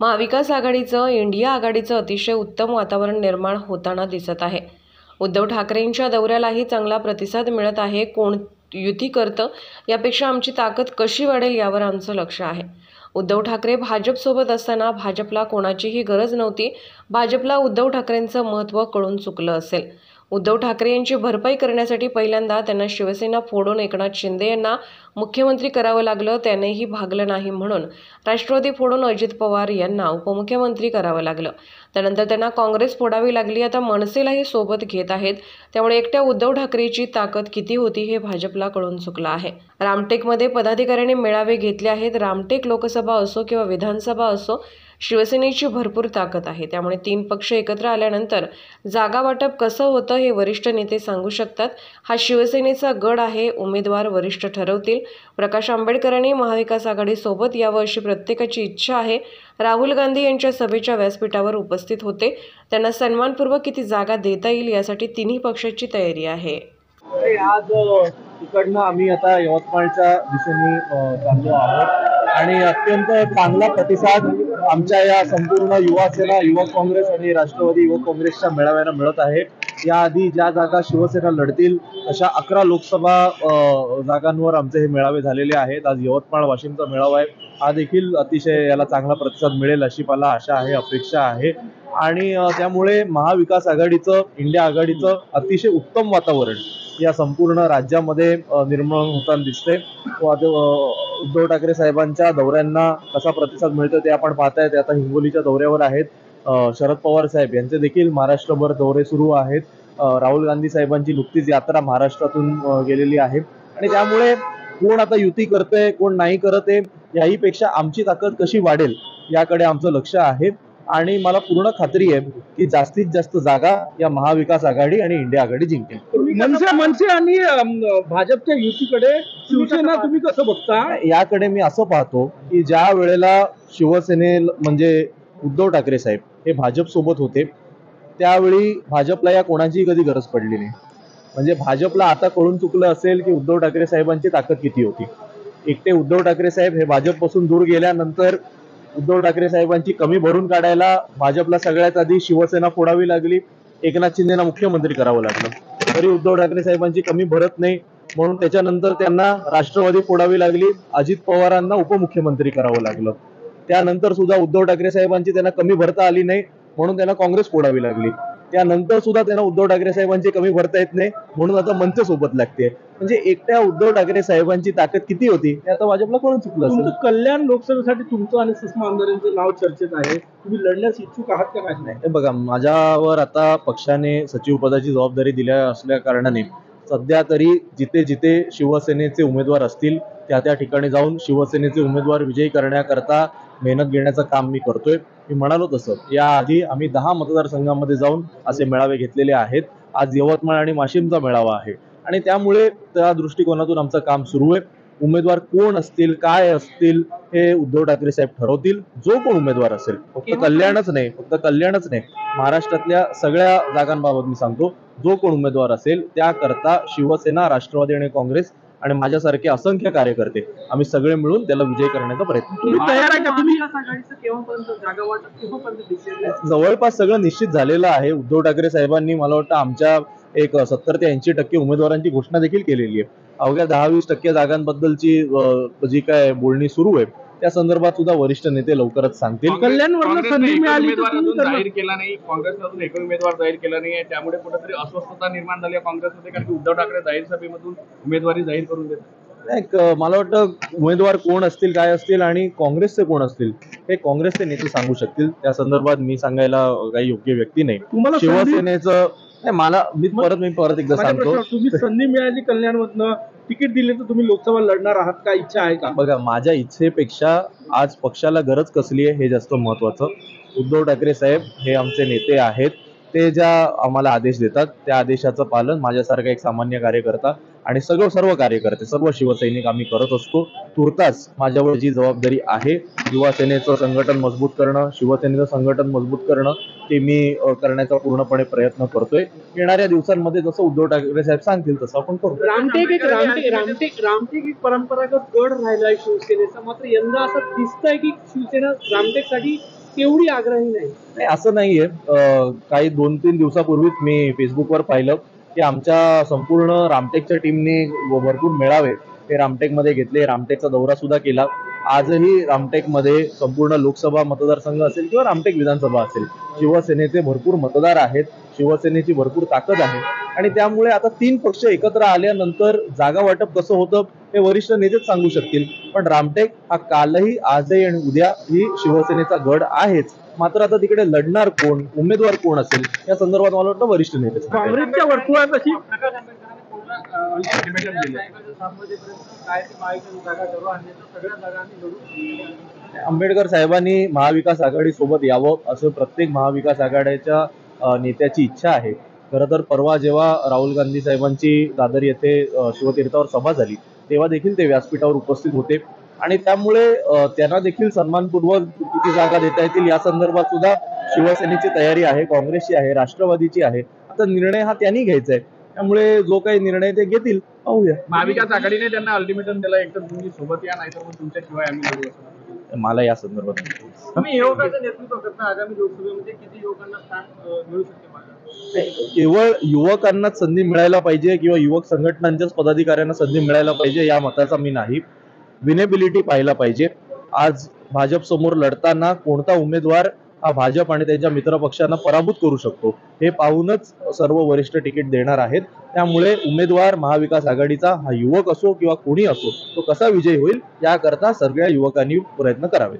महाविकास आघाडीचं इंडिया आघाडीचं अतिशय उत्तम वातावरण निर्माण होताना दिसत आहे। उद्धव ठाकरेंच्या दौऱ्यालाही चांगला प्रतिसाद मिळत आहे। कोण युती करतं यापेक्षा आमची ताकद कशी वाढेल यावर आमचं लक्ष आहे। उद्धव ठाकरे भाजपसोबत असताना भाजपला कोणाचीही गरज नव्हती। भाजपला उद्धव ठाकरेंचं महत्त्व कळून चुकलं असेल। उद्धव ठाकरे यांची भरपाई करण्यासाठी पहिल्यांदा त्यांना शिवसेना फोडून एकनाथ शिंदे यांना मुख्यमंत्री करावं लागलं। त्यानेही भागलं नाही म्हणून राष्ट्रवादी फोडून अजित पवार यांना उपमुख्यमंत्री करावं लागलं। त्यानंतर त्यांना काँग्रेस फोडावी लागली। आता मनसेलाही सोबत घेत आहेत। त्यामुळे एकट्या उद्धव ठाकरेची ताकद किती होती हे भाजपला कळून चुकलं आहे। रामटेकमध्ये पदाधिकाऱ्यांनी मेळावे घेतले आहेत। रामटेक लोकसभा असो किंवा विधानसभा असो, शिवसेनेची भरपूर ताकद आहे। त्यामुळे 3 पक्ष एकत्र आल्यानंतर जागा वाटप कसं होतं हे वरिष्ठ नेते सांगू शकतात। हा शिवसेनेचा गड आहे। उमेदवार वरिष्ठ ठरवतील। प्रकाश आंबेडकरांनी महाविकास आघाडी सोबत यावं अशी प्रत्येकाची इच्छा आहे। राहुल गांधी यांच्या सभेच्या व्यासपीठावर उपस्थित होते। त्यांना सन्मानपूर्वक किती जागा देता येईल यासाठी तिन्ही पक्षाची तयारी आहे। आज इकडनं आम्ही आता यवतमाळच्या दिशेने चाललो आहोत आणि अत्यंत चांगला प्रतिसाद आमच्या या संपूर्ण युवा सेना, युवक काँग्रेस आणि राष्ट्रवादी युवक काँग्रेसच्या मेळाव्याला मिळत आहे। याआधी ज्या जागा शिवसेना लढतील अशा 11 लोकसभा जागांवर आमचे हे मेळावे झालेले आहेत। आज यवतमाळ वाशिमचा मेळावा आहे। हा देखील अतिशय याला चांगला प्रतिसाद मिळेल अशी मला आशा आहे, अपेक्षा आहे आणि त्यामुळे महाविकास आघाडीचं, इंडिया आघाडीचं अतिशय उत्तम वातावरण या संपूर्ण राज्यामध्ये निर्माण होताना दिसते। उद्धव ठाकरे साहेबांच्या दौऱ्यांना कसा प्रतिसाद मिळतो ते आपण पाहतायत। आता हिंगोलीच्या दौऱ्यावर आहेत। शरद पवार साहेब यांचे देखील महाराष्ट्रभर दौरे सुरू आहेत। राहुल गांधी साहेबांची नुकतीच यात्रा महाराष्ट्रातून गेलेली आहे आणि त्यामुळे कोण आता युती करतंय, कोण नाही करत आहे याही पेक्षा आमची ताकद कशी वाढेल याकडे आमचं लक्ष आहे आणि मला पूर्ण खात्री आहे की जास्तीत जास्त जागा या महाविकास आघाडी आणि इंडिया आघाडी जिंकेल। मनसे आणि भाजपच्या युतीकडे शिवसेना तुम्ही कसं बघता? याकडे मी असं पाहतो की ज्या वेळेला म्हणजे उद्धव ठाकरे साहेब हे भाजप सोबत होते त्यावेळी भाजपला या कोणाचीही कधी गरज पडली नाही। म्हणजे भाजपला आता कळून चुकलं असेल की उद्धव ठाकरे साहेबांची ताकद किती होती। एकटे उद्धव ठाकरे साहेब हे भाजपपासून दूर गेल्यानंतर उद्धव ठाकरे साहेबांची कमी भरून काढायला भाजपला सगळ्यात आधी शिवसेना फोडावी लागली। एकनाथ शिंदेना मुख्यमंत्री करावं लागलं तरी उद्धव ठाकरे साहेबांची कमी भरत नाही म्हणून त्याच्यानंतर त्यांना राष्ट्रवादी फोडावी लागली। अजित पवारांना उपमुख्यमंत्री करावं लागलं। त्यानंतर सुद्धा उद्धव ठाकरे साहेबांची त्यांना कमी भरता आली नाही म्हणून त्यांना काँग्रेस फोडावी लागली। त्यानंतर सुद्धा त्यांना उद्धव ठाकरे साहेबांची कमी भरता येत नाही म्हणून आता मनसे सोबत लागते। म्हणजे एकट्या उद्धव ठाकरे साहेबांची ताकद किती होती हे आता भाजपला कळून चुकलं असेल। तुमचं कल्याण लोकसभेसाठी तुमचं आणि सुषमा आमदारांचं नाव चर्चेत आहे। तुम्ही लढण्यास इच्छुक आहात का? नाही बघा, माझ्यावर आता पक्षाने सचिव पदाची जबाबदारी दिल्या असल्या कारणाने सध्या तरी जिथे जिथे शिवसेनेचे उमेदवार असतील त्या ठिकाणी जाऊन शिवसेनेचे उमेदवार विजयी करण्याकरता मेहनत घेण्याचं काम मी करतोय। मी म्हणालो तसं याआधी आम्ही 10 मतदारसंघांमध्ये जाऊन असे मेळावे घेतलेले आहेत। आज यवतमाळ आणि वाशिमचा मेळावा आहे आणि त्यामुळे त्या दृष्टिकोनातून आमचं काम सुरू आहे। उमेदवार कोण असतील, काय असतील हे उद्धव ठाकरे साहेब ठरवतील। जो कोण उमेदवार असेल, फक्त कल्याणच नाही, महाराष्ट्रातल्या सगळ्या जागांबाबत मी सांगतो, जो कोण उमेदवार असेल त्याकरता शिवसेना, राष्ट्रवादी आणि काँग्रेस आणि माझ्यासारखे असंख्य कार्यकर्ते आम्ही सगळे मिळून त्याला विजय करण्याचा प्रयत्न करू। जवळपास सगळं निश्चित झालेलं आहे। उद्धव ठाकरे साहेबांनी मला वाटतं आमच्या एक 70 ते 80% उमेदवारांची घोषणा देखील केलेली आहे। अवघ्या 10-20% जागांबद्दलची जी काय बोलणी सुरू आहे त्या संदर्भात सुद्धा वरिष्ठ नेते लवकरच सांगतील। कल्याणवरून संधी मिळाली जाहीर केला नाही, काँग्रेसने अजून एकच उमेदवार जाहीर केला नाही, त्यामुळे कुठेतरी अस्वस्थता निर्माण झाली आहे काँग्रेसमध्ये, कारण की उद्धव ठाकरे जाहीर सभेमधून उमेदवारी जाहीर करून देतात। मला वाटतं उमेदवार कोण असतील, काय असतील आणि काँग्रेसचे कोण असतील हे काँग्रेसचे नेते सांगू शकतील। त्या संदर्भात मी सांगायला काही योग्य व्यक्ती नाही। शिवसेनेचं मी परत एकदा सांगतो, तुम्ही संधी मिळाली कल्याणमधनं तिकीट दिले तर तुम्ही लोकसभा लढणार आहात का? इच्छा आहे का? बघा, माझ्या इच्छेपेक्षा आज पक्षाला गरज कसली आहे हे जास्त महत्वाचं। उद्धव ठाकरे साहेब हे आमचे नेते आहेत। ते ज्या आम्हाला आदेश देतात त्या आदेशाचं पालन माझ्यासारखा एक सामान्य कार्यकर्ता आणि सर्व कार्यकर्ते, सर्व शिवसैनिक आम्ही करत असतो। तुर्तास माझ्यावर जी जबाबदारी आहे युवा सेनेचं संघटन मजबूत करणं, शिवसेनेचं संघटन मजबूत करणं, ते मी करण्याचा पूर्णपणे प्रयत्न करतोय। येणाऱ्या दिवसांमध्ये जसं उद्धव ठाकरे साहेब सांगतील तसं आपण करू। रामटेक एक परंपरागत गड राहिलाय शिवसेनेचा, मात्र यंदा असं दिसतंय की शिवसेना रामटेकसाठी तेवढी आग्रही नाही. नाही, असं नाहीये. काही 2-3 दिवसापूर्वीच मी फेसबुकवर पाहिलं की आमच्या संपूर्ण रामटेकच्या टीमने भरपूर मेळावे ते रामटेकमध्ये घेतले, रामटेकचा दौरा सुद्धा केला. आजही रामटेकमध्ये संपूर्ण लोकसभा मतदारसंघ असेल किंवा रामटेक विधानसभा असेल, शिवसेनेचे भरपूर मतदार आहेत, शिवसेनेची भरपूर ताकद आहे आणि त्यामुळे आता 3 पक्ष एकत्र आल्यानंतर जागा वाटप कसं होतं हे वरिष्ठ नेतेच सांगू शकतील. पण रामटेक हा कालही, आजही आणि उद्या ही शिवसेनेचा गड आहेच. मात्र आता तिकडे लढणार कोण, उमेदवार कोण असेल या संदर्भात मला वाटतं वरिष्ठ नेते सांगतील. काँग्रेसच्या वर्तुळात अशी ultimatum दिलंय. आंबेडकर साहेबांनी महाविकास आघाडी सोबत यावं असं प्रत्येक महाविकास आघाडीच्या नेत्याची इच्छा आहे. खरं तर परवा जेव्हा राहुल गांधी साहेबांची दादर येथे शिवतीर्थावर सभा झाली तेव्हा देखील ते व्यासपीठावर उपस्थित होते आणि त्यामुळे त्यांना देखील सन्मानपूर्वक किती जागा देता येतील या संदर्भात सुद्धा शिवसेनेची तयारी आहे, काँग्रेसची आहे, राष्ट्रवादीची आहे. आता निर्णय हा त्यांनी घ्यायचा आहे, त्यामुळे जो काही निर्णय ते घेतील पाहूया. महाविकास आघाडीने त्यांना अल्टिमेटम दिला, एक तर तुम्ही सोबत या, नाहीतर मग तुमच्याशिवाय आम्ही लढू असं. मला या संदर्भात तुम्ही युवकाचं नेतृत्व करता आगामी लोकसभेमध्ये किती युवकांना स्थान मिळू शकते? केवळ युवकांनाच संधी मिळायला पाहिजे किंवा युवक संघटनांच्याच पदाधिकाऱ्यांना संधी मिळायला पाहिजे या मताचा मी नाही. विनेबिलिटी पाहायला पाहिजे. आज भाजप समोर लढताना कोणता उमेदवार हा भाजप आणि त्यांच्या मित्रपक्षांना पराभूत करू शकतो हे पाहूनच सर्व वरिष्ठ तिकीट देणार आहेत. त्यामुळे उमेदवार महाविकास आघाडीचा हा युवक असो किंवा कोणी असो तो कसा विजयी होईल याकरता सगळ्या युवकांनी प्रयत्न करावे.